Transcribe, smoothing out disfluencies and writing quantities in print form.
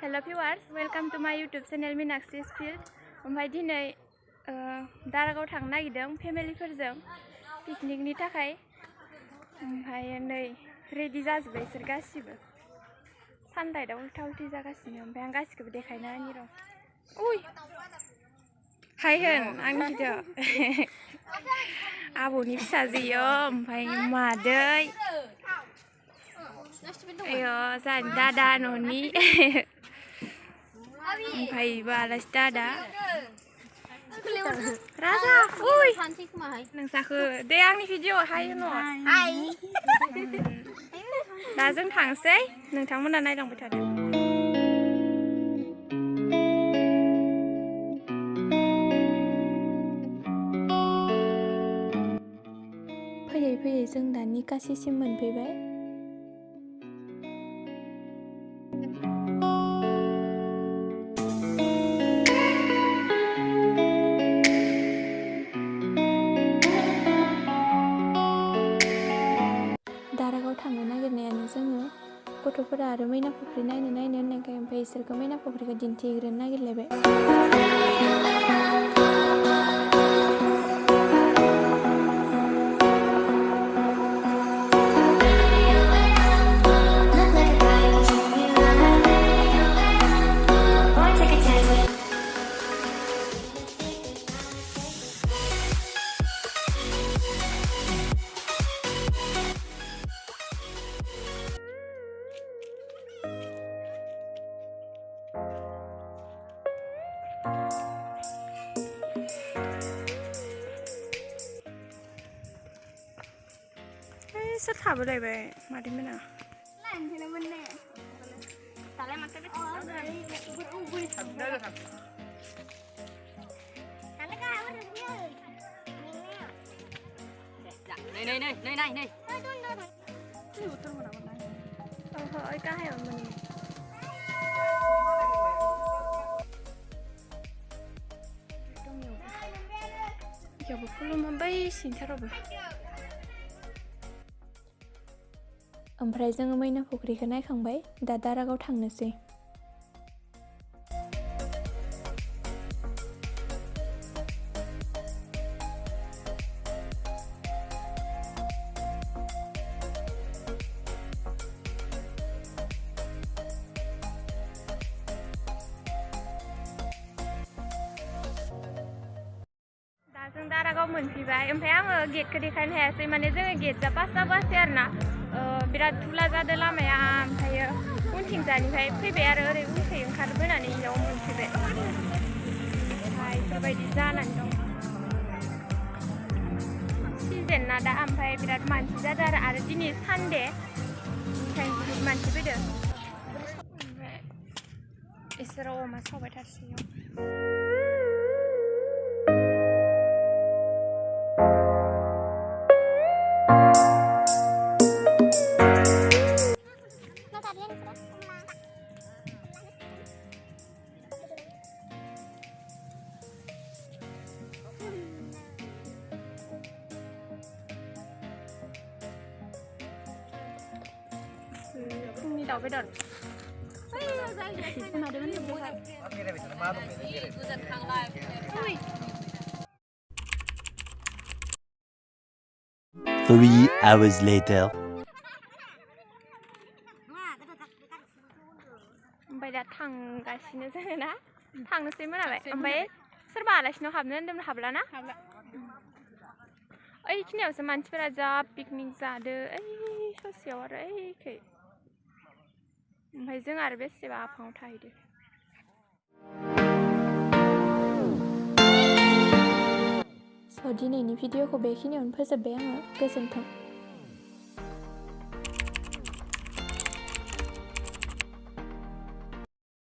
Hello viewers, welcome to my YouTube channel Minakshi's Field. ओमफ्राय दिनै दारागाव थांनो नागिरदों फेमिलिफोरजों पिकनिकनि थाखाय। ओमफ्राय नै रेडि जाजोब्बाय इसोर गासिबो। सानलाइटआव उल्था उल्थि जागासिनो। ओमफ्राय आं गासिखौबो देखायना होनि र'। उय हाय होन आंनि भिडिअ। आबौनि फिसाजोयो ओमफ्राय मादै ayo जानि दादा न'नि ओमफ्राय आलासि दादा राजा उय नोंसाखो दे आंनि भिडिअ हाय होन हाय दा जों थांसै नोंथांमोना नायलांबाय थादो फैयै फैयै जों दा निकासिसिम मोनफैबाय दारागाव थांनो नागिरनायानो जोङो गथ'फोरा आरो मैनाफुख्रि नायनो होननायखाय ओमफ्राय इसोरखौ मैनाफुख्रिखौ दिन्थिग्रोनो नागिरलायबाय सोर थाबोलायबाय मादैमोना यावबो खुलुमो बै सिंथारावबो ओमफ्राय जोङो मैनाफुख्रिखौ नायखांबाय दा दारागाव थांनोसै दा जों दारागाव मोनफैबाय ओमफ्राय आङो गेटखौ देखायनो हायासै माने जोङो गेटजा पास जाबासै आरोना बिराद धुला जादों लामाया ओमफ्रायो उनथिंजानिफ्राय फैबाय आरो ओरै उनथिं ओंखारबोनानै इयाव मोनफैबाय ओमफ्राय बेफोरबायदि जानानै दं सिजेन ना दा ओमफ्राय बिराद मानसि जादों आरो दिनै सानडे ओंखायनो बुहुद मानसि फैदों ओमफ्राय इसोराव अमा सावबाय थासिगोन फुंनि दाउ बेदर Three hours later. ओमफ्राय दा थांगासिनो जोङो ना थांनोसै मोनाबाय ओमफ्राय सोरबा आलासिनाव हाबनो होनदोंमोन हाबलाना ओइखिनियावसो मानसिफोरा जा पिकनिक जादो ओइ ससेयाव आरो ओइखै ओमफ्राय जों आरो बेसेबा आफाङाव थाहैदो स' दिनैनि भिडिअखौ बेखिनियावनो फोजोबबाय आङो गोजोन्थों